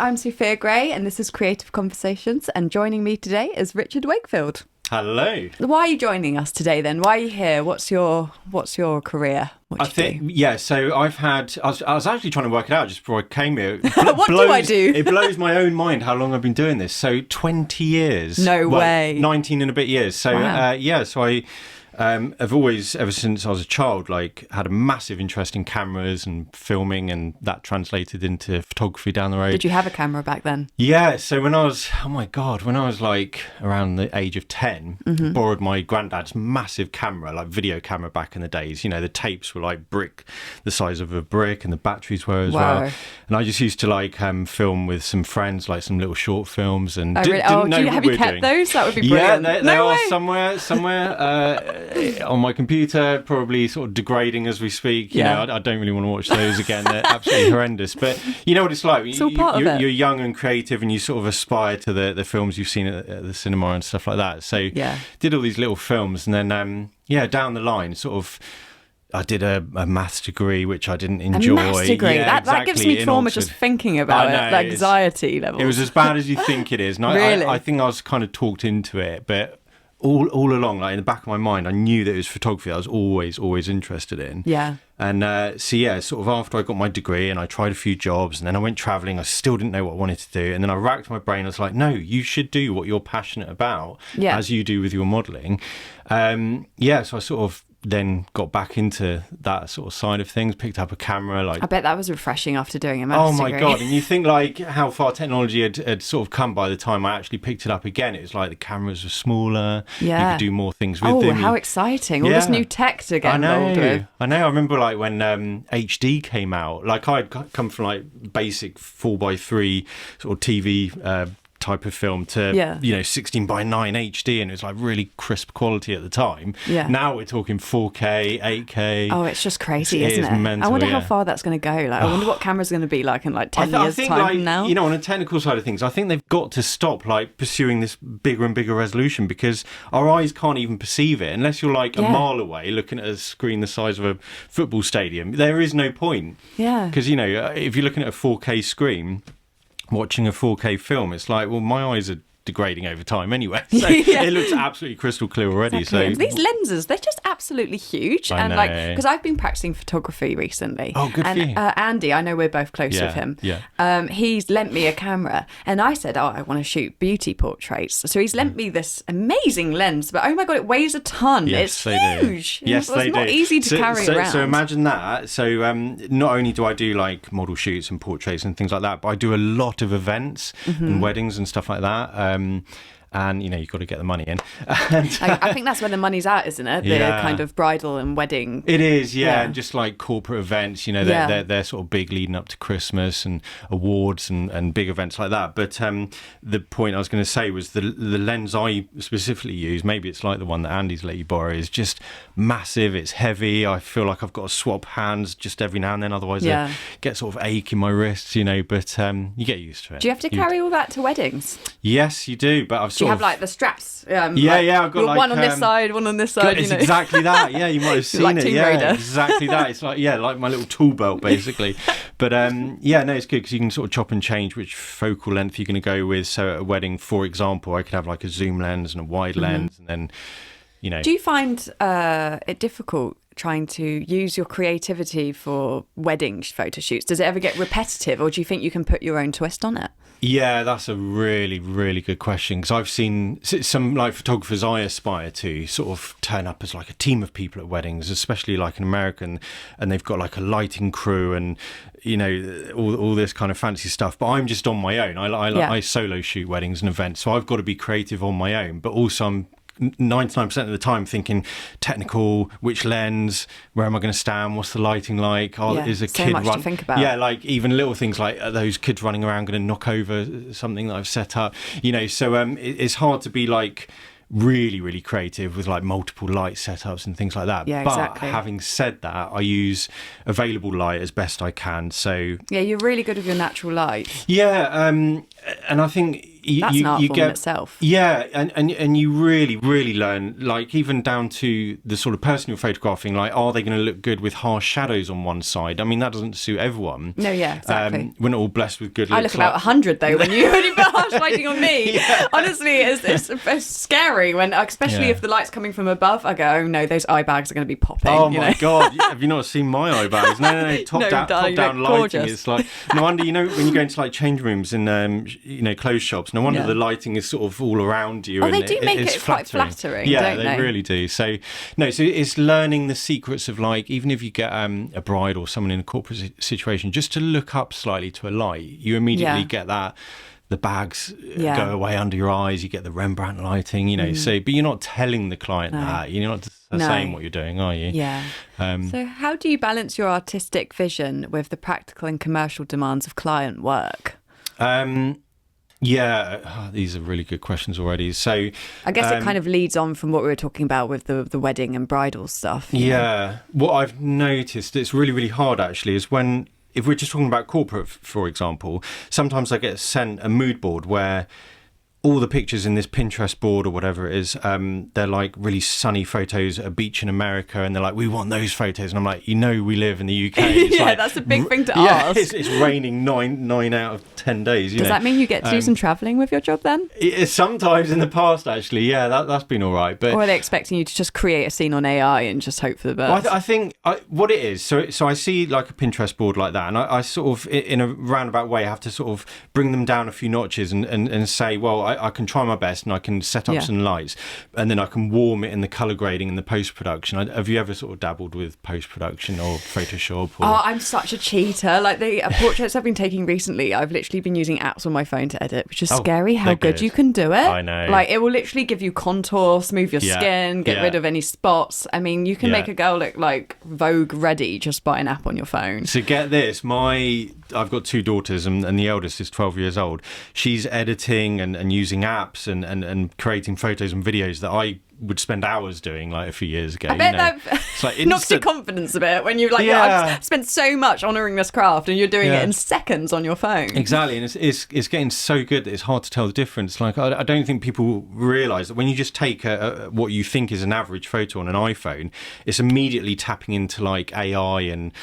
I'm Sophia Gray and this is Creative Conversations, and joining me today is Richard Wakefield. Hello. Why are you joining us today then? Why are you here? What's your career? So I was actually trying to work it out just before I came here. What do I do? It blows my own mind how long I've been doing this. So 20 years. No way. 19 and a bit years. So wow. So I I've always, ever since I was a child, had a massive interest in cameras and filming, and that translated into photography down the road. Did you have a camera back then? Yeah, so when I was around the age of 10, borrowed my granddad's massive camera, video camera back in the days. You know, the tapes were the size of a brick, and the batteries were as well. And I just used to film with some friends, some little short films, and have you kept those? That would be brilliant. Yeah, they are somewhere. On my computer, probably sort of degrading as we speak. You know, I don't really want to watch those again. They're absolutely horrendous. But you know what it's like. It's all part of it. You're young and creative, and you sort of aspire to the films you've seen at the cinema and stuff like that. So did all these little films, and then down the line, I did a maths degree, which I didn't enjoy. A maths degree? Yeah, that gives me trauma just thinking about it, the anxiety levels. It was as bad as you think it is. And really? I think I was kind of talked into it, but all along, in the back of my mind, I knew that it was photography I was always interested in. Yeah. And after I got my degree and I tried a few jobs and then I went travelling, I still didn't know what I wanted to do. And then I racked my brain. I was like, no, you should do what you're passionate about, as you do with your modelling. So I then got back into that sort of side of things, picked up a camera. I bet that was refreshing after doing a maths degree. Oh my God. And you think how far technology had sort of come by the time I actually picked it up again. It was the cameras were smaller. Yeah. You could do more things with them. Oh, how exciting. All this new tech to get involved with. I know. I remember when HD came out, I'd come from basic 4:3 sort of TV type of film to 16:9 HD, and it was really crisp quality at the time. Now we're talking 4K, 8K. Oh, it's just crazy, isn't it? Mental, I wonder how far that's going to go. I wonder what camera's going to be in 10 years time from now. On a technical side of things, I think they've got to stop pursuing this bigger and bigger resolution, because our eyes can't even perceive it unless you're a mile away looking at a screen the size of a football stadium. There is no point. Yeah. Because if you're looking at a 4K screen, watching a 4K film, it's my eyes are degrading over time anyway, so it looks absolutely crystal clear already. Exactly. So these lenses, they're just absolutely huge. I know. Because I've been practicing photography recently. Oh, good for you. Andy, I know we're both close with him. He's lent me a camera, and I said, I want to shoot beauty portraits. So he's lent me this amazing lens, but oh my God, it weighs a ton. Yes, it's huge. Yes, it's not easy to carry around. So imagine that. So not only do I do model shoots and portraits and things like that, but I do a lot of events and weddings and stuff like that. And you've got to get the money in. I think that's where the money's at, isn't it? The kind of bridal and wedding. It is, and just corporate events, they're sort of big leading up to Christmas, and awards and big events like that. But the point I was going to say was the lens I specifically use, maybe it's the one that Andy's let you borrow, is just massive. It's heavy. I feel like I've got to swap hands just every now and then, otherwise I get sort of ache in my wrists, but you get used to it. Do you have to carry all that to weddings? Yes, you do, but I've Do you have the straps? I've got one on this side, one on this side. It's exactly that. Yeah, you might have seen it. Raider. Exactly that. It's like my little tool belt basically. But it's good because you can sort of chop and change which focal length you're going to go with. So at a wedding, for example, I could have a zoom lens and a wide lens, and then Do you find it difficult trying to use your creativity for wedding photo shoots? Does it ever get repetitive, or do you think you can put your own twist on it? Yeah, that's a really, really good question, because I've seen some photographers I aspire to sort of turn up as a team of people at weddings, especially an American, and they've got a lighting crew and all this kind of fancy stuff. But I'm just on my own. I solo shoot weddings and events, so I've got to be creative on my own. But also I'm 99% of the time thinking technical, which lens, where am I going to stand, what's the lighting like, is a so kid much to think about. Even little things are those kids running around going to knock over something that I've set up, so it's hard to be really, really creative with multiple light setups and things like that. But having said that, I use available light as best I can. So you're really good with your natural light. And I think That's an art form in itself. Yeah, and you really, really learn, like, even down to the sort of person you're photographing, like, are they going to look good with harsh shadows on one side? I mean, that doesn't suit everyone. No, yeah, exactly. We're not all blessed with good looks. I look about 100, though, when you put harsh lighting on me. Yeah. Honestly, it's scary, when, especially if the light's coming from above. I go, oh, no, those eye bags are going to be popping. Oh, my God. Have you not seen my eye bags? No. Top-down lighting. It's like, no wonder, when you go into, like, change rooms in, clothes shops, no wonder the lighting is sort of all around you. Oh, they do make it quite flattering, yeah, don't they? Really do. So it's learning the secrets of, like, even if you get a bride or someone in a corporate situation, just to look up slightly to a light, you immediately get that. The bags go away under your eyes. You get the Rembrandt lighting, So, but you're not telling the client that. You're not saying what you're doing, are you? Yeah. So how do you balance your artistic vision with the practical and commercial demands of client work? These are really good questions already. So I guess it kind of leads on from what we were talking about with the wedding and bridal stuff. Yeah. What I've noticed, it's really, really hard actually, is if we're just talking about corporate, for example, sometimes I get sent a mood board where all the pictures in this Pinterest board or whatever it is, they're like really sunny photos at a beach in America, and they're like, we want those photos. And I'm like, we live in the UK. It's yeah, that's a big thing to ask. It's raining 9 out of 10 days. Does that mean you get to do some travelling with your job then? Sometimes in the past, actually, yeah, that's been all right. But, or are they expecting you to just create a scene on AI and just hope for the best? Well, I think what it is, so I see like a Pinterest board like that, and I sort of, in a roundabout way, have to sort of bring them down a few notches and say, well, I can try my best and I can set up some lights, and then I can warm it in the colour grading and the post-production. Have you ever sort of dabbled with post-production or Photoshop? Oh, I'm such a cheater. Like the portraits I've been taking recently, I've literally been using apps on my phone to edit, which is scary how good you can do it. I know. Like it will literally give you contour, smooth your skin, get rid of any spots. I mean, you can make a girl look like Vogue ready just by an app on your phone. So get this, I've got 2 daughters and the eldest is 12 years old. She's editing and using apps and creating photos and videos that I would spend hours doing like a few years ago. I bet that like knocks your confidence a bit when you're like, I've spent so much honouring this craft and you're doing it in seconds on your phone. Exactly, and it's getting so good that it's hard to tell the difference. Like I don't think people realise that when you just take what you think is an average photo on an iPhone, it's immediately tapping into like AI and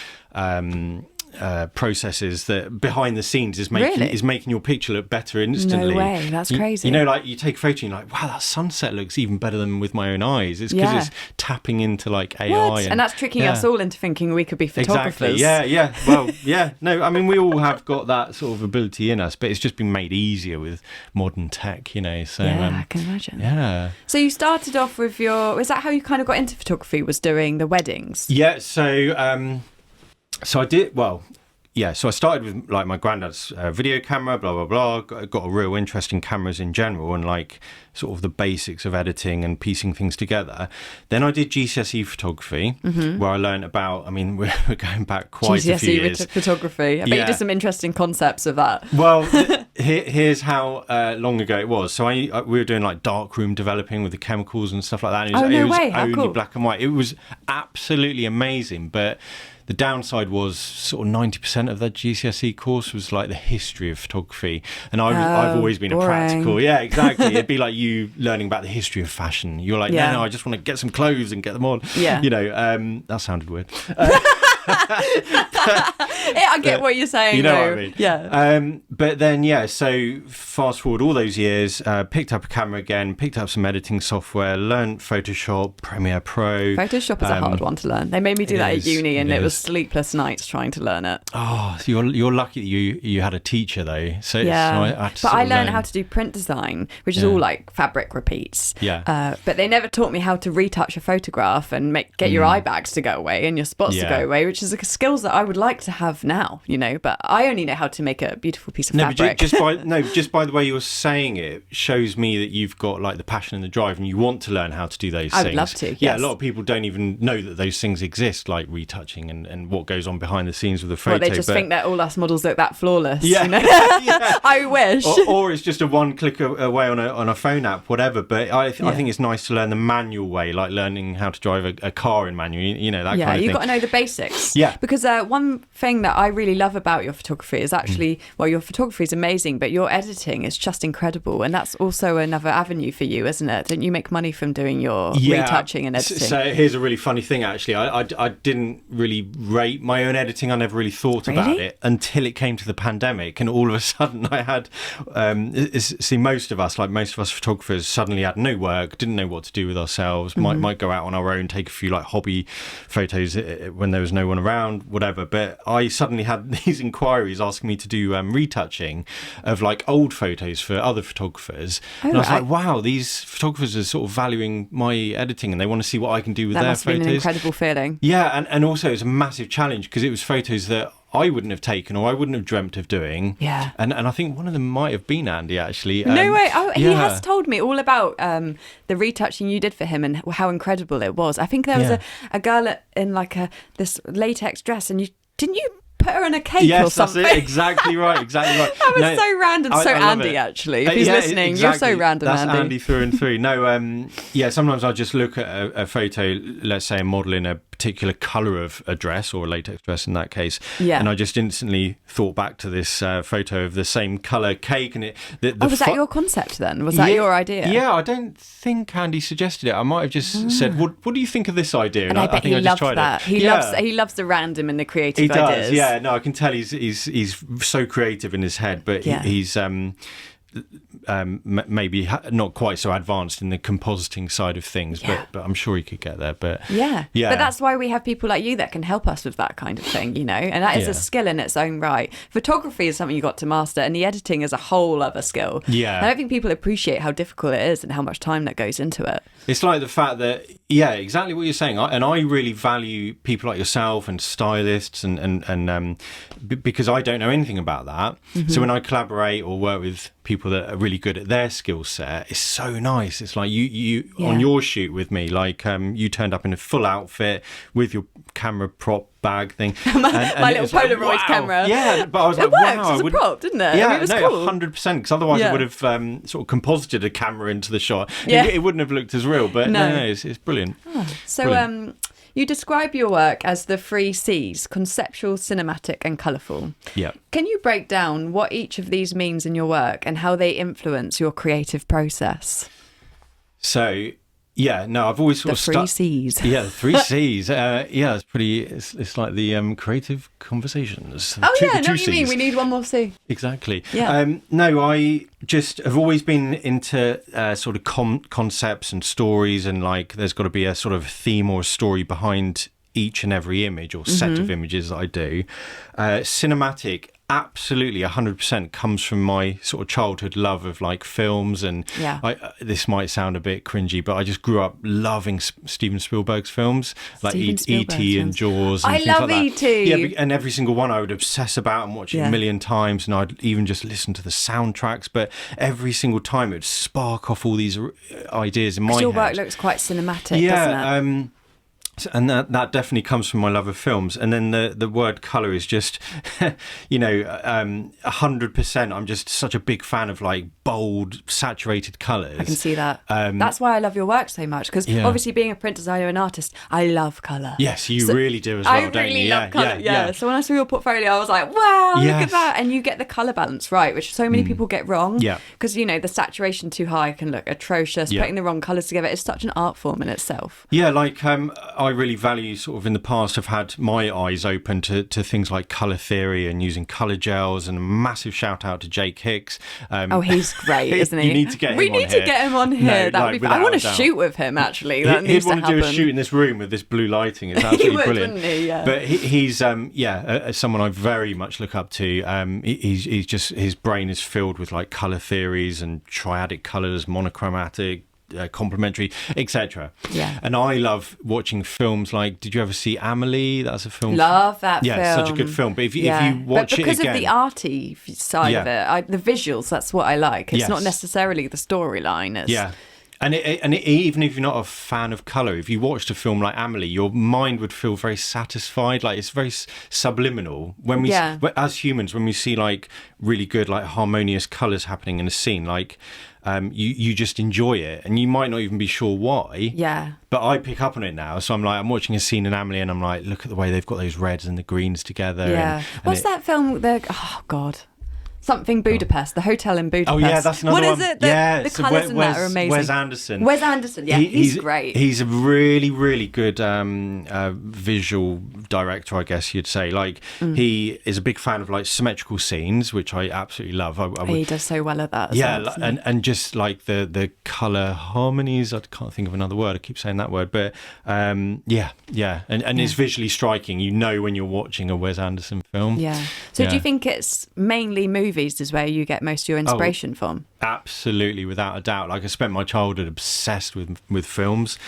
processes that behind the scenes is making your picture look better instantly. No way, that's crazy. Like you take a photo and you're like, wow, that sunset looks even better than with my own eyes. It's because it's tapping into like AI. And that's tricking us all into thinking we could be photographers. Exactly, yeah. Well, yeah. No, I mean, we all have got that sort of ability in us, but it's just been made easier with modern tech, so... I can imagine. Yeah. So you started off with was that how you kind of got into photography, was doing the weddings? Yeah, so I did, so I started with like my granddad's video camera, blah, blah, blah. Got a real interest in cameras in general and like sort of the basics of editing and piecing things together. Then I did GCSE photography, where I learned about, I mean, we're going back quite a few years. GCSE photography. I bet you did some interesting concepts of that. Well, here's how long ago it was. So we were doing like darkroom developing with the chemicals and stuff like that. And it was only black and white. It was absolutely amazing, but the downside was sort of 90% of that GCSE course was like the history of photography. And I've always been boring. a practical. Yeah, exactly. It'd be like you learning about the history of fashion. You're like, no, I just want to get some clothes and get them on. Yeah. That sounded weird. I get what you're saying. You know what I mean? Yeah. But then, so fast forward all those years, picked up a camera again, picked up some editing software, learned Photoshop, Premiere Pro. Photoshop is a hard one to learn. They made me do that at uni, and it was sleepless nights trying to learn it. Oh, so you're lucky that you had a teacher though. So I learned how to do print design, which is all like fabric repeats. Yeah. But they never taught me how to retouch a photograph and get your eye bags to go away and your spots to go away, which is skills that I would like to have now, but I only know how to make a beautiful piece of fabric. But just by the way you're saying it shows me that you've got like the passion and the drive and you want to learn how to do those things. I would love to, Yeah, a lot of people don't even know that those things exist, like retouching and what goes on behind the scenes with a photo. Well, they just think that all us models look that flawless. Yeah. I wish. Or it's just a one click away on a phone app, whatever. But I think it's nice to learn the manual way, like learning how to drive a car in manual, that kind of thing. Yeah, you've got to know the basics. Yes. Yeah. Because one thing that I really love about your photography is actually, well, your photography is amazing, but your editing is just incredible. And that's also another avenue for you, isn't it? Don't you make money from doing your retouching and editing? So here's a really funny thing, actually. I didn't really rate my own editing. I never really thought about it until it came to the pandemic. And all of a sudden I had, most of us photographers suddenly had no work, didn't know what to do with ourselves, might go out on our own, take a few like hobby photos when there was no one around, whatever. But I suddenly had these inquiries asking me to do retouching of like old photos for other photographers. And I was like, wow, these photographers are sort of valuing my editing and they want to see what I can do with their photos. That must have been an incredible feeling. Yeah, and also it's a massive challenge because it was photos that I wouldn't have taken or I wouldn't have dreamt of doing. Yeah. And I think one of them might have been Andy, actually. No way. Oh, he has told me all about the retouching you did for him and how incredible it was. I think there was a girl in like this latex dress and didn't you put her in a cake or something? Yes, that's it. Exactly right. That was so random. So Andy, actually, if he's listening, exactly. You're so random, that's Andy. Andy through and through. No, sometimes I just look at a photo, let's say a model in a particular colour of a dress or a latex dress in that case, and I just instantly thought back to this photo of the same colour cake. And was that your concept then? Was that your idea? Yeah, I don't think Andy suggested it. I might have just said, what do you think of this idea? And I bet think he I just tried that. it. He loves the random and the creative he does, ideas. Yeah, no, I can tell he's so creative in his head, but he's maybe not quite so advanced in the compositing side of things, but I'm sure he could get there. But but that's why we have people like you that can help us with that kind of thing, you know, and that is a skill in its own right. Photography is something you got to master, and the editing is a whole other skill. I don't think people appreciate how difficult it is and how much time that goes into it. It's like the fact that exactly what you're saying, and I really value people like yourself and stylists and because I don't know anything about that. So when I collaborate or work with people that are really good at their skill set, it's so nice. It's like you on your shoot with me, like you turned up in a full outfit with your camera prop bag thing, my little Polaroid camera. Yeah, but I was like, it worked wow, as a prop, didn't it? Yeah, I mean, it was cool. 100%. Because otherwise, I would have sort of composited a camera into the shot. It wouldn't have looked as real. But no, it's brilliant. So, brilliant. You describe your work as the 3 C's: conceptual, cinematic, and colourful. Yeah. Can you break down what each of these means in your work and how they influence your creative process? So, I've always sort of the 3 C's. Yeah, the 3 C's. It's pretty. It's like the creative conversations. I know what you mean. We need one more C. Exactly. Yeah. No, I just have always been into sort of concepts and stories, and like there's got to be a sort of theme or a story behind each and every image or set of images that I do. Cinematic, absolutely 100% comes from my sort of childhood love of like films, and this might sound a bit cringy, but I just grew up loving Steven Spielberg's films, like E.T. and Jaws and I things love like that. E.T. And every single one I would obsess about and watch it a million times, and I'd even just listen to the soundtracks, but every single time it would spark off all these ideas in my head. Your work looks quite cinematic, doesn't it? And that definitely comes from my love of films. And then the word colour is just, 100%. I'm just such a big fan of like bold, saturated colours. I can see that. That's why I love your work so much, because obviously being a print designer and artist, I love colour. Yes, you really do as well, don't you? I really love colour, yeah. So when I saw your portfolio, I was like, wow, look at that. And you get the colour balance right, which so many people get wrong. Yeah. Because, the saturation too high can look atrocious. Putting the wrong colours together is such an art form in itself. Yeah, like I really value sort of in the past have had my eyes open to things like colour theory and using colour gels, and a massive shout out to Jake Hicks. He's great, isn't he? You need to get him on here. We need to get him on here. That would be. I want to shoot with him, actually. That needs to happen. He'd want to do a shoot in this room with this blue lighting. It's absolutely brilliant. Wouldn't he? Yeah. But he's someone I very much look up to. He's just, his brain is filled with like colour theories and triadic colours, monochromatic, complementary, etc. And I love watching films like, did you ever see Amelie? That's a film. Love that film. Yeah, such a good film. But if you watch it again, because of the arty side of it, the visuals, that's what I like. It's not necessarily the storyline. And even if you're not a fan of colour, if you watched a film like Amelie, your mind would feel very satisfied. Like, it's very subliminal. When as humans, when we see like really good, like harmonious colours happening in a scene, like you just enjoy it, and you might not even be sure why. Yeah. But I pick up on it now, so I'm watching a scene in Amelie, and I'm like, look at the way they've got those reds and the greens together. Yeah. What's that film? Oh God. Something Budapest, the hotel in Budapest. Oh yeah, that's another one. What is it? The colours in that are amazing. Wes Anderson. Wes Anderson, yeah, he's great. He's a really, really good visual director, I guess you'd say. Like he is a big fan of like symmetrical scenes, which I absolutely love. He does so well at that. And just like the colour harmonies. I can't think of another word. I keep saying that word, but and it's visually striking. You know when you're watching a Wes Anderson film. Yeah. So do you think it's mainly movies is where you get most of your inspiration from? Absolutely, without a doubt. Like I spent my childhood obsessed with films.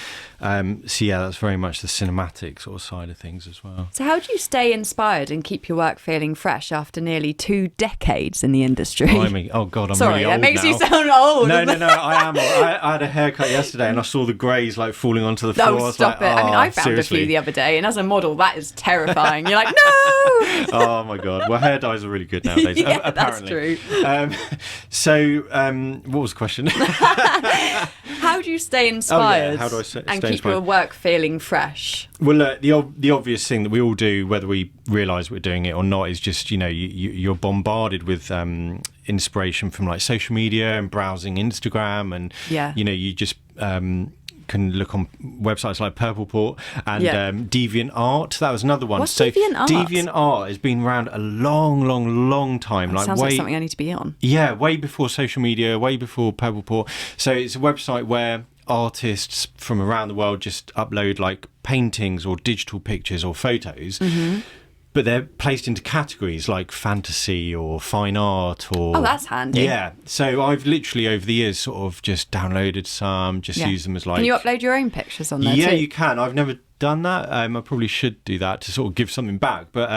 So yeah, that's very much the cinematic sort of side of things as well. So how do you stay inspired and keep your work feeling fresh after nearly 2 decades in the industry? Oh God, I'm Sorry, really old that makes now. you sound old. No, I am. I had a haircut yesterday and I saw the greys like falling onto the floor. Oh, stop it. I mean, I found seriously. a few the other day, and as a model, that is terrifying. You're like, no! Oh my God. Well, hair dyes are really good nowadays. Yeah, apparently. that's true. What was the question? How do you stay inspired how do I stay and keep inspired? your work feeling fresh? Well, the obvious thing that we all do, whether we realise we're doing it or not, is just, you're bombarded with inspiration from like social media and browsing Instagram, and you just can look on websites like Purple Port and DeviantArt. That was another one. What's DeviantArt? DeviantArt has been around a long time. Sounds like something I need to be on. Yeah, way before social media, way before Purple Port. So it's a website where artists from around the world just upload like paintings or digital pictures or photos. Mm-hmm. But they're placed into categories like fantasy or fine art or... Oh, that's handy. Yeah. So I've literally, over the years, sort of just downloaded some, used them as like... Can you upload your own pictures on there Yeah, too? you can. I've never done that. I probably should do that to sort of give something back. But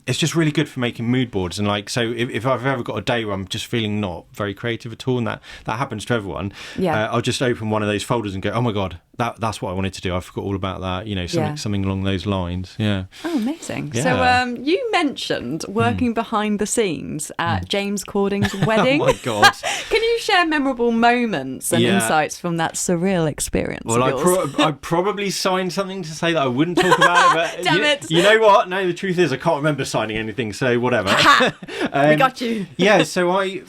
it's just really good for making mood boards. And like, so if I've ever got a day where I'm just feeling not very creative at all, and that happens to everyone, I'll just open one of those folders and go, oh my God, that's what I wanted to do. I forgot all about that, something along those lines. Yeah. Oh, amazing. Yeah. So you mentioned working behind the scenes at James Cording's wedding. Oh my God. Can you share memorable moments and insights from that surreal experience of yours? I probably signed something to say that I wouldn't talk about it, but Damn it. You know what? No, the truth is I can't remember signing anything, so whatever. We got you. Yeah, so I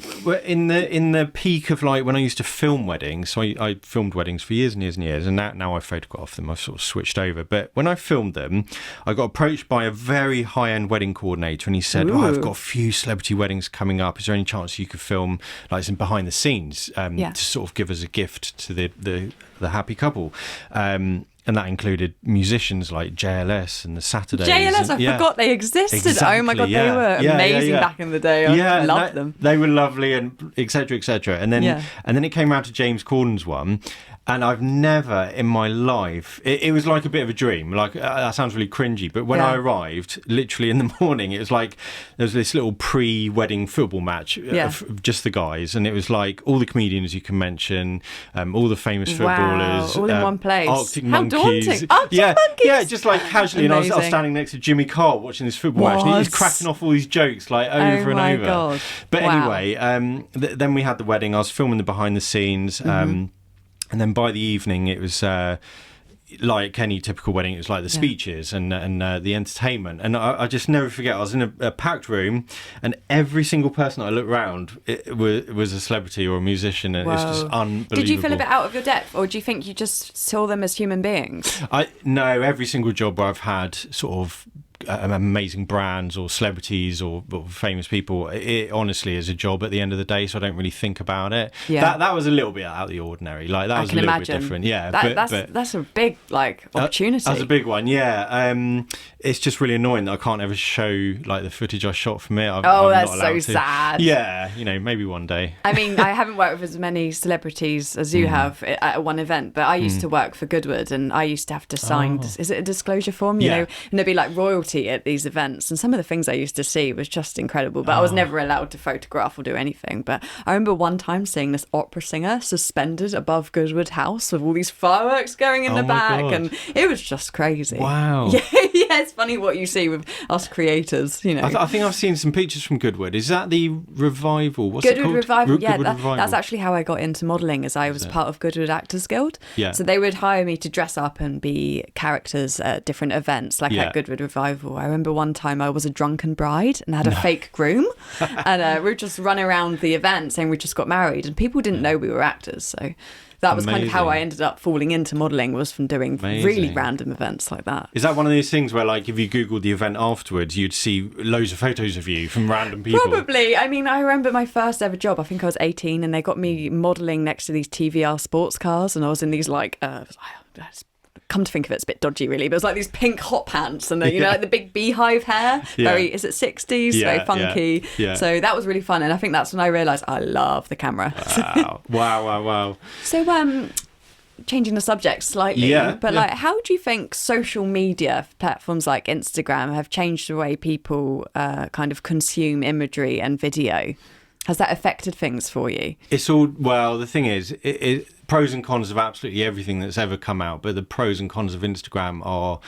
in the peak of like when I used to film weddings, so I filmed weddings for years and years and years, and now I photograph them. I've sort of switched over. But when I filmed them, I got approached by a very high-end wedding coordinator, and he said, I've got a few celebrity weddings coming up. Is there any chance you could film like some behind the scenes to sort of give us a gift to the happy couple? And that included musicians like JLS and the Saturdays. JLS, I forgot they existed. Exactly, oh my God, they were amazing back in the day. I loved them. They were lovely, and et cetera, et cetera. And then it came around to James Corden's one. And I've never in my life, it was like a bit of a dream. Like, that sounds really cringy, but when I arrived, literally in the morning, it was like there was this little pre-wedding football match of just the guys. And it was like all the comedians you can mention, all the famous footballers. All in one place. Arctic How Monkeys. daunting. Arctic Monkeys. Yeah, just like casually. And I was standing next to Jimmy Carr watching this football match. And he was cracking off all these jokes like over and over. God. But anyway, then we had the wedding. I was filming the behind the scenes. And then by the evening, it was like any typical wedding. It was like the speeches and the entertainment. And I just never forget, I was in a packed room, and every single person I looked around was a celebrity or a musician, and it's just unbelievable. Did you feel a bit out of your depth, or do you think you just saw them as human beings? No, every single job where I've had sort of amazing brands or celebrities or famous people, it honestly is a job at the end of the day, so I don't really think about it. That was a little bit out of the ordinary, like that was a little bit different. That's a big opportunity. That's a big one. It's just really annoying that I can't ever show like the footage I shot from it. I'm that's not allowed so to. sad. Maybe one day. I mean, I haven't worked with as many celebrities as you have at one event, but I used to work for Goodwood, and I used to have to sign is it a disclosure form, you know, and there'd be like royalty quality at these events, and some of the things I used to see was just incredible, but I was never allowed to photograph or do anything. But I remember one time seeing this opera singer suspended above Goodwood House with all these fireworks going in the back, and it was just crazy. Wow. Yeah, it's funny what you see with us creators, you know. I think I've seen some pictures from Goodwood. Is that the revival? What's Goodwood it called? Revival. Goodwood Revival. That's actually how I got into modelling, as I was part of Goodwood Actors Guild. Yeah. So they would hire me to dress up and be characters at different events, like at Goodwood Revival. I remember one time I was a drunken bride and had a fake groom, and we would just run around the event saying we just got married, and people didn't know we were actors. So that was kind of how I ended up falling into modelling, was from doing really random events like that. Is that one of those things where, like, if you Googled the event afterwards, you'd see loads of photos of you from random people? Probably. I mean, I remember my first ever job, I think I was 18, and they got me modelling next to these TVR sports cars, and I was in these, like, come to think of it, it's a bit dodgy really, but it was like these pink hot pants and like the big beehive hair, is it 60s, very funky. So that was really fun, and I think that's when I realised I love the camera. Wow. So changing the subject slightly, but like, how do you think social media platforms like Instagram have changed the way people kind of consume imagery and video? Has that affected things for you? It's all, well, the thing is, pros and cons of absolutely everything that's ever come out, but the pros and cons of Instagram are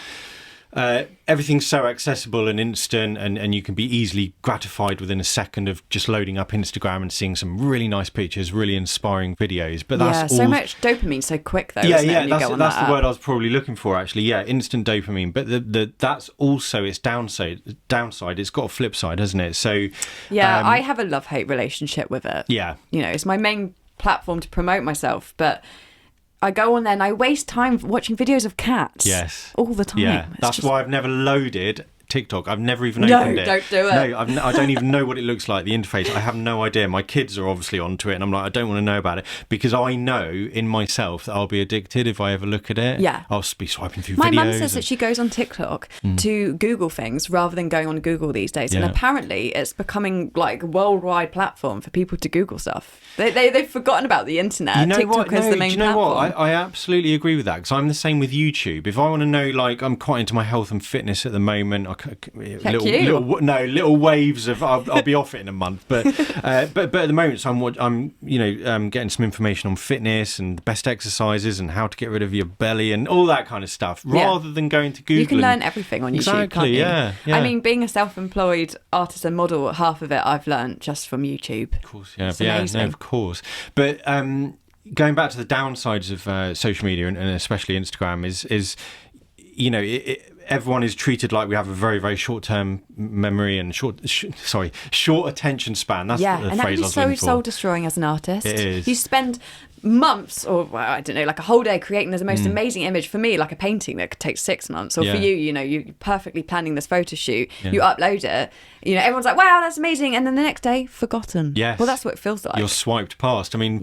everything's so accessible and instant, and you can be easily gratified within a second of just loading up Instagram and seeing some really nice pictures, really inspiring videos. But that's so much dopamine so quick though. Isn't it? That's the word I was probably looking for actually. Yeah, instant dopamine. But that's also its downside. It's got a flip side, hasn't it? So I have a love-hate relationship with it. Yeah, it's my main platform to promote myself, but I go on there and I waste time watching videos of cats. Yes. All the time. Yeah, that's why I've never loaded TikTok. I've never even opened it. No, don't do it. No, I don't even know what it looks like, the interface. I have no idea. My kids are obviously onto it, and I'm like, I don't want to know about it, because I know in myself that I'll be addicted if I ever look at it. Yeah. I'll be swiping through My videos. mum says that she goes on TikTok to Google things rather than going on Google these days. And apparently it's becoming like a worldwide platform for people to Google stuff. They've forgotten about the internet. You know TikTok is the main platform. I absolutely agree with that, because I'm the same with YouTube. If I want to know, like, I'm quite into my health and fitness at the moment. Little waves of I'll be off it in a month, but at the moment, so I'm getting some information on fitness and the best exercises and how to get rid of your belly and all that kind of stuff, rather than going to Google. You can learn everything on YouTube, can't you? Yeah. I mean, being a self-employed artist and model, half of it I've learned just from YouTube. Of course, of course. But going back to the downsides of social media and especially Instagram is everyone is treated like we have a very, very short-term memory and short attention span. That's the phrase I was looking for. And that can be so soul-destroying as an artist. It is. You spend months, or I don't know, like a whole day creating this most amazing image. For me, like a painting that could take 6 months. Or for you, you're perfectly planning this photo shoot. You upload it. Everyone's like, wow, that's amazing. And then the next day, forgotten. Yes. Well, that's what it feels like. You're swiped past. I mean,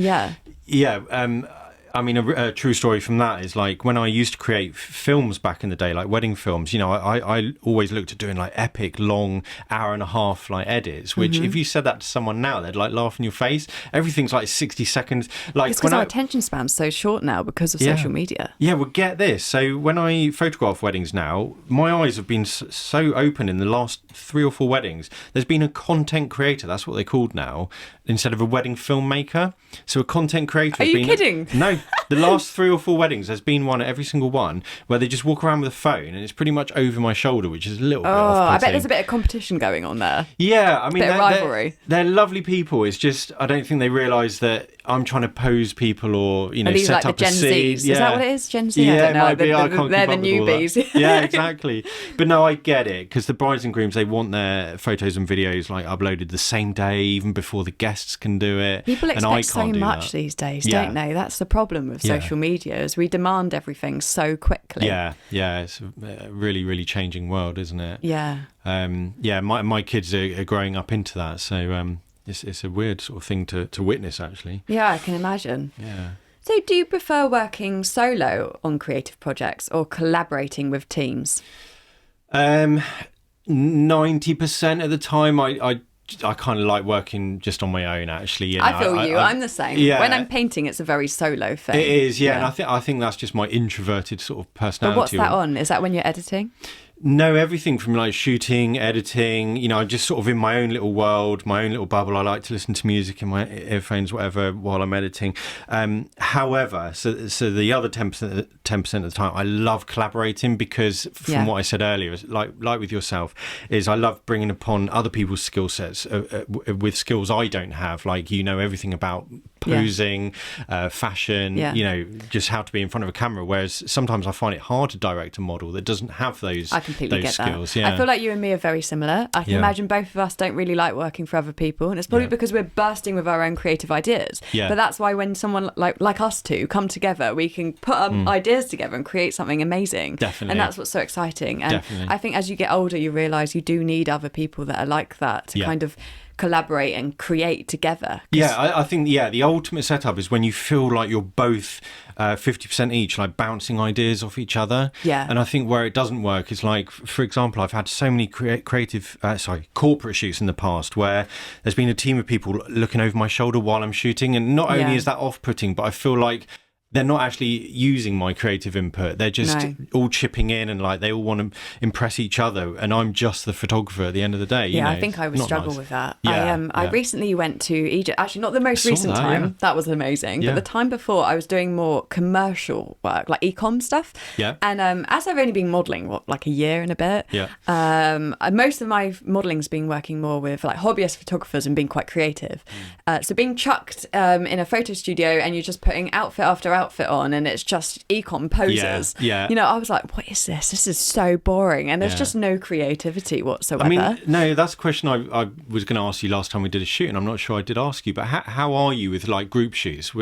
a true story from that is, like, when I used to create films back in the day, like wedding films, I always looked at doing like epic long hour-and-a-half like edits, which if you said that to someone now, they'd like laugh in your face. Everything's like 60 seconds. Like, it's because our attention span's so short now because of social media. Yeah, well, get this. So when I photograph weddings now, my eyes have been so open in the last 3 or 4 weddings. There's been a content creator, that's what they're called now, instead of a wedding filmmaker. So a content creator. Are you kidding? No. The last 3 or 4 weddings, there's been one at every single one where they just walk around with a phone and it's pretty much over my shoulder, which is a little bit off-putting. I bet there's a bit of competition going on there. Yeah, I mean, bit of rivalry. They're lovely people. It's just, I don't think they realise that I'm trying to pose people or, set up the Gen a scene. Zs? Is that what it is? Gen Z? Yeah, I don't know. It might be. They're the newbies. Yeah, exactly. But no, I get it, because the brides and grooms, they want their photos and videos like uploaded the same day, even before the guests can do it. People and I expect so can't do much that. these days, don't they? That's the problem with social media, is we demand everything so quickly. Yeah, it's a really, really changing world, isn't it? Yeah. My kids are growing up into that, so it's a weird sort of thing to witness, actually. Yeah, I can imagine. Yeah. So do you prefer working solo on creative projects or collaborating with teams? 90% of the time, I kind of like working just on my own, actually. I feel you. I'm the same. Yeah. When I'm painting, it's a very solo thing. It is, yeah. And I think that's just my introverted sort of personality. But what's that on? Is that when you're editing? know everything from like shooting, editing. You know, I'm just sort of in my own little world, my own little bubble. I like to listen to music in my earphones, whatever, while I'm editing. However, so the other 10% of the time, I love collaborating, because from what I said earlier, like with yourself, is I love bringing upon other people's skill sets with skills I don't have. Like, you know, everything about posing, fashion, you know, just how to be in front of a camera. Whereas sometimes I find it hard to direct a model that doesn't have those skills. I feel like you and me are very similar. I can imagine both of us don't really like working for other people, and it's probably because we're bursting with our own creative ideas. But that's why when someone like us two come together, we can put ideas together and create something amazing. Definitely. And that's what's so exciting. And I think as you get older, you realise you do need other people that are like that to kind of collaborate and create together. I think the ultimate setup is when you feel like you're both 50% each, like bouncing ideas off each other. And I think where it doesn't work is, like, for example, I've had so many corporate shoots in the past where there's been a team of people looking over my shoulder while I'm shooting, and not only is that off-putting, but I feel like they're not actually using my creative input. They're just all chipping in, and like they all want to impress each other, and I'm just the photographer at the end of the day. You know, I think I would struggle with that. I recently went to Egypt. Actually, not the most recent time. Yeah. That was amazing. But the time before, I was doing more commercial work, like e-com stuff. And as I've only been modelling, like a year and a bit, most of my modelling has been working more with like hobbyist photographers and being quite creative. So being chucked in a photo studio and you're just putting outfit after outfit on, and it's just econ poses. You know, I was like, what is this? This is so boring, and there's just no creativity whatsoever. I mean, no, that's a question I was going to ask you last time we did a shoot, and I'm not sure I did ask you, but how are you with like group shoots?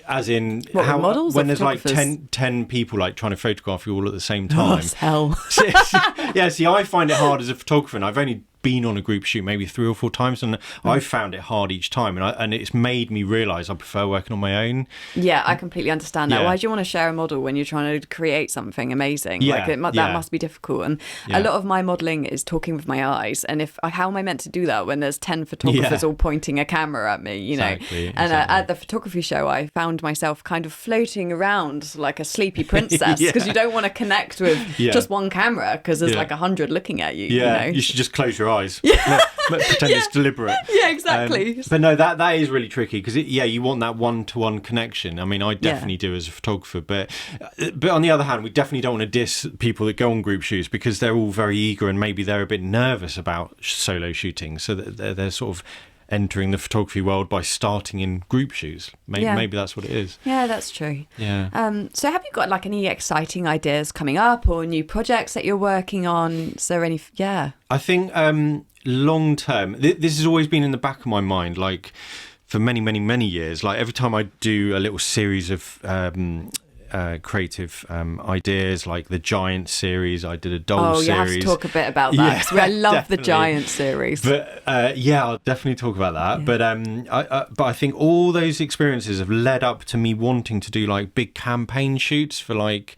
As in, how models when there's like 10 people like trying to photograph you all at the same time? Hell. See, I find it hard as a photographer, and I've only been on a group shoot maybe 3 or 4 times, and I've found it hard each time, and it's made me realise I prefer working on my own. I completely understand that. Why do you want to share a model when you're trying to create something amazing? That must be difficult. And a lot of my modelling is talking with my eyes, and how am I meant to do that when there's 10 photographers all pointing a camera at me, you know? And at the photography show, I found myself kind of floating around like a sleepy princess, because you don't want to connect with just one camera, because there's like 100 looking at you. You know? You should just close your eyes. Pretend it's deliberate. Exactly. But no, that is really tricky, because you want that one-to-one connection. I mean, I definitely do as a photographer, but on the other hand, we definitely don't want to diss people that go on group shoots, because they're all very eager, and maybe they're a bit nervous about solo shooting, so that they're sort of entering the photography world by starting in group shoots. Maybe that's what it is. Yeah, that's true. So have you got like any exciting ideas coming up, or new projects that you're working on? Is there any? I think long term, this has always been in the back of my mind, like for many years. Like every time I do a little series of creative ideas, like the Giant series, I did a doll series. Oh, you have to talk a bit about that, because I love the Giant series. But I'll definitely talk about that. But I think all those experiences have led up to me wanting to do like big campaign shoots for like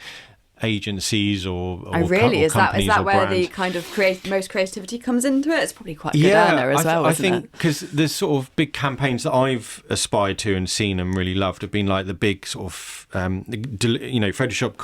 agencies or is that where brands. the kind of most creativity comes into it? It's probably quite a good earner as well, I think, because the sort of big campaigns that I've aspired to and seen and really loved have been like the big sort of Photoshop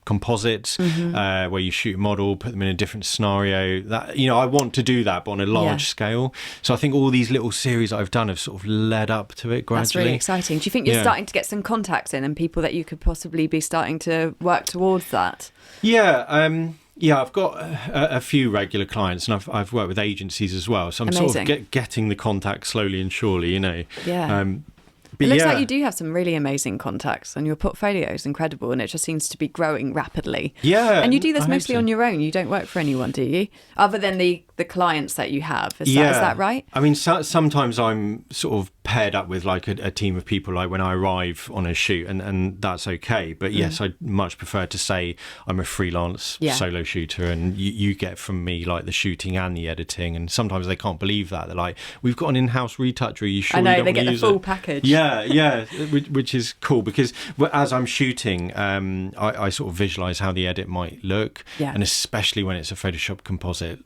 composites, where you shoot a model, put them in a different scenario. That, you know, I want to do that, but on a large scale. So I think all these little series that I've done have sort of led up to it gradually. That's really exciting. Do you think you're starting to get some contacts in, and people that you could possibly be starting to work towards that? I've got a few regular clients, and I've worked with agencies as well. So I'm sort of getting the contact slowly and surely, you know. It looks like you do have some really amazing contacts, and your portfolio is incredible, and it just seems to be growing rapidly. And you do this mostly on your own. You don't work for anyone, do you? Other than the clients that you have. Is that right? I mean, sometimes I'm sort of paired up with like a team of people, like when I arrive on a shoot, and that's okay. But yes, I'd much prefer to say I'm a freelance solo shooter, and you get from me like the shooting and the editing. And sometimes they can't believe that. They're like, we've got an in-house retoucher. Are you sure? I know, you don't they get the full it? package. Which is cool, because as I'm shooting, I sort of visualize how the edit might look, and especially when it's a Photoshop composite,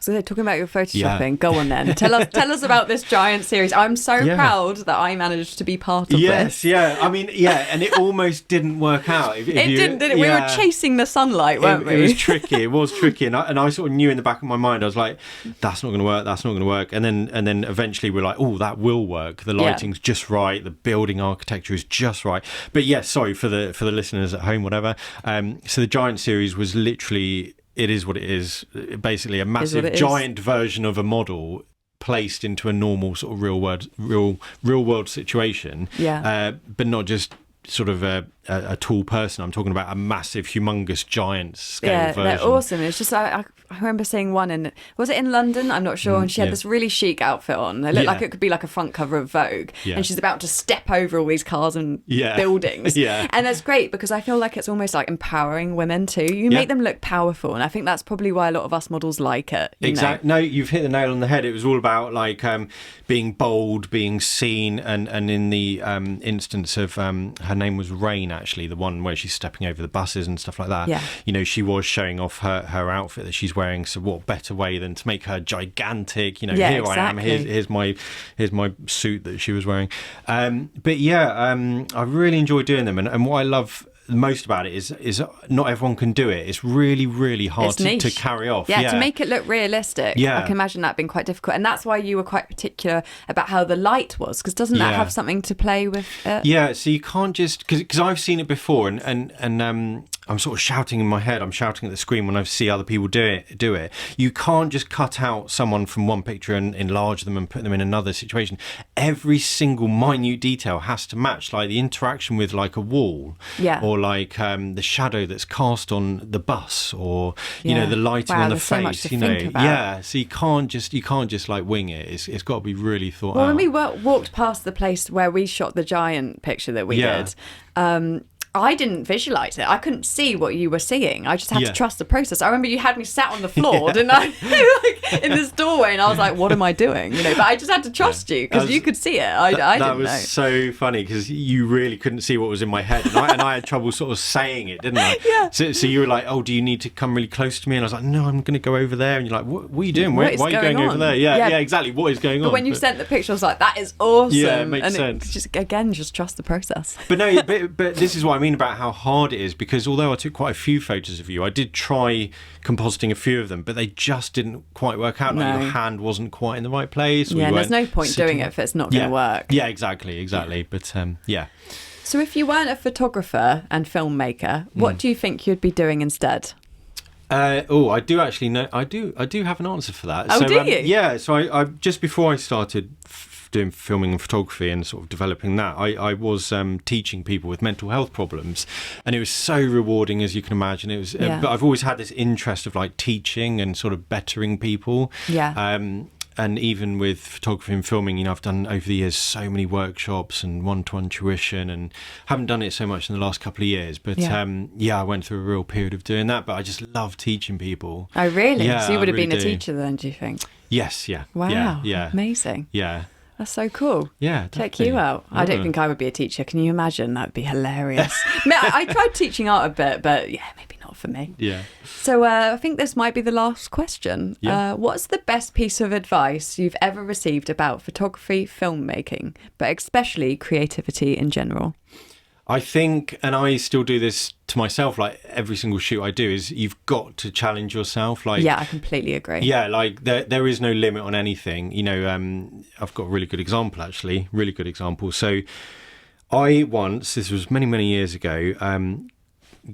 So they're talking about your photoshopping. Go on then. Tell us about this giant series. I'm so proud that I managed to be part of this. I mean, and it almost didn't work out. It didn't, did it? We were chasing the sunlight, weren't we? It was tricky. It was tricky, and I sort of knew in the back of my mind, I was like, that's not going to work. That's not going to work. And then eventually we're like, oh, that will work. The lighting's just right. The building architecture is just right. But sorry for the listeners at home, whatever. So the giant series was literally. It is what it is. Basically, a massive giant version of a model placed into a normal sort of real world situation. But not just sort of a tall person. I'm talking about a massive, humongous, giant scale version. They're awesome. It's just I remember seeing one was it in London? I'm not sure. And she had this really chic outfit on. It looked like it could be like a front cover of Vogue. And she's about to step over all these cars and buildings. And that's great because I feel like it's almost like empowering women too. You make them look powerful, and I think that's probably why a lot of us models like it. Exactly. No, you've hit the nail on the head. It was all about like being bold, being seen, and in the instance of her name was Rain, actually, the one where she's stepping over the buses and stuff like that. She was showing off her outfit that she's wearing. So what better way than to make her gigantic? Here exactly. I am. Here's my suit that she was wearing. But I really enjoy doing them, and what I love most about it is not everyone can do it. It's really, really hard to carry off. To make it look realistic. I can imagine that being quite difficult, and that's why you were quite particular about how the light was, because doesn't that have something to play with it? So you can't just because I've seen it before, and I'm sort of shouting in my head. I'm shouting at the screen when I see other people do it. You can't just cut out someone from one picture and enlarge them and put them in another situation. Every single minute detail has to match, like the interaction with like a wall, or like the shadow that's cast on the bus, or the lighting on the face. So much to think about. So you can't just like wing it. It's got to be really thought out. Well, when we walked past the place where we shot the giant picture that we did. I didn't visualise it. I couldn't see what you were seeing. I just had to trust the process. I remember you had me sat on the floor, didn't I? Like in this doorway, and I was like, "What am I doing?" But I just had to trust you because you could see it. I didn't know. That was so funny because you really couldn't see what was in my head, and I had trouble sort of saying it, didn't I? So you were like, "Oh, do you need to come really close to me?" And I was like, "No, I'm going to go over there." And you're like, "What are you doing? Why are you going over there?" Yeah, exactly. What is going on? But when you sent the picture, I was like, "That is awesome." Yeah, it makes sense. Just trust the process. But no, but this is what I mean about how hard it is, because although I took quite a few photos of you, I did try compositing a few of them, but they just didn't quite work out. Like your hand wasn't quite in the right place. And there's no point doing it if it's not going to work. Yeah, exactly. But So if you weren't a photographer and filmmaker, what do you think you'd be doing instead? I do actually know. I do have an answer for that. Oh, do you? Yeah. So I just before I started doing filming and photography and sort of developing that, I was teaching people with mental health problems, and it was so rewarding, as you can imagine. It was, but I've always had this interest of like teaching and sort of bettering people. And even with photography and filming, I've done over the years so many workshops and one-to-one tuition, and haven't done it so much in the last couple of years. But I went through a real period of doing that. But I just love teaching people. Oh, really? Yeah, so you would have been a teacher then, do you think? Yes. Yeah. Wow. Yeah. Amazing. Yeah. That's so cool. Yeah, definitely. Check you out. I don't think I would be a teacher. Can you imagine? That would be hilarious. I tried teaching art a bit, but maybe not for me. Yeah. So I think this might be the last question. What's the best piece of advice you've ever received about photography, filmmaking, but especially creativity in general? I think, and I still do this to myself, like every single shoot I do, is you've got to challenge yourself. Like, yeah, I completely agree. Yeah, like there is no limit on anything. I've got a really good example, actually, really good example. So I once, this was many, many years ago,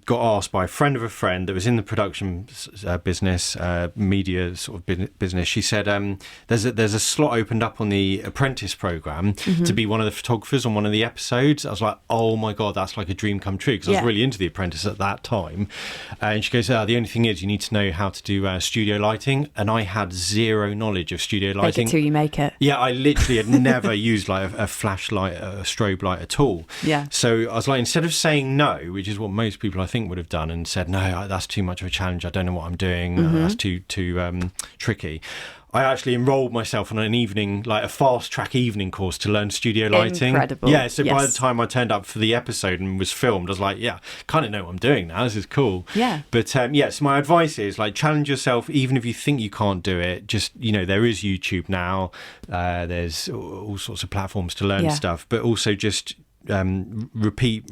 got asked by a friend of a friend that was in the production business, media sort of business. She said, there's a slot opened up on the Apprentice program to be one of the photographers on one of the episodes. I was like, oh my God, that's like a dream come true, because I was really into the Apprentice at that time. And she goes, the only thing is you need to know how to do studio lighting. And I had zero knowledge of studio lighting. Make it till you make it. Yeah, I literally had never used like a flashlight, a strobe light at all. Yeah. So I was like, instead of saying no, which is what most people I think would have done and said, no, that's too much of a challenge. I don't know what I'm doing. That's too tricky. I actually enrolled myself on an evening, like a fast track evening course to learn studio lighting. Incredible. Yeah, so by the time I turned up for the episode and was filmed, I was like, yeah, kind of know what I'm doing now. This is cool. Yeah. But so my advice is like challenge yourself, even if you think you can't do it. Just, there is YouTube now. There's all sorts of platforms to learn stuff, but also just repeat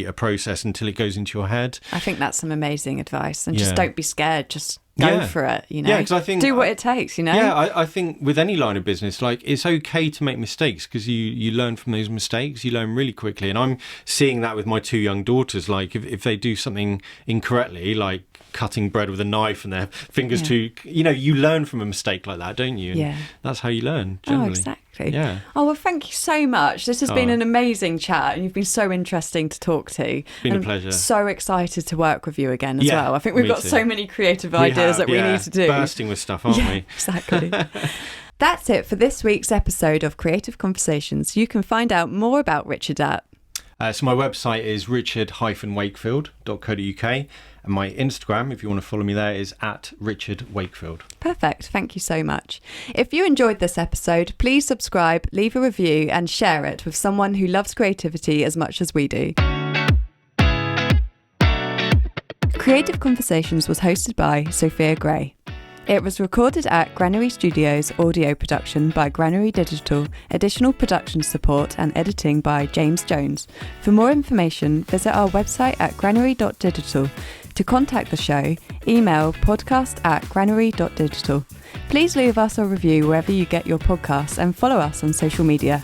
a process until it goes into your head. I think that's some amazing advice. And just don't be scared. Just go for it, Yeah, because I think do what it takes, Yeah, I think with any line of business, like it's okay to make mistakes because you learn from those mistakes. You learn really quickly, and I'm seeing that with my 2 young daughters. Like if they do something incorrectly, like cutting bread with a knife and their fingers too, you learn from a mistake like that, don't you? And that's how you learn generally. Oh, exactly. Yeah. Oh, well, thank you so much. This has been an amazing chat, and you've been so interesting to talk to. It's been a pleasure. So excited to work with you again as well. I think we've got so many creative ideas that we need to do. Bursting with stuff, aren't we? Exactly. That's it for this week's episode of Creative Conversations. You can find out more about Richard at... So my website is richard-wakefield.co.uk, and my Instagram, if you want to follow me there, is @RichardWakefield. Perfect. Thank you so much. If you enjoyed this episode, please subscribe, leave a review and share it with someone who loves creativity as much as we do. Creative Conversations was hosted by Sophia Gray. It was recorded at Granary Studios, audio production by Granary Digital, additional production support and editing by James Jones. For more information, visit our website at granary.digital. To contact the show, email podcast@granary.digital. Please leave us a review wherever you get your podcasts and follow us on social media.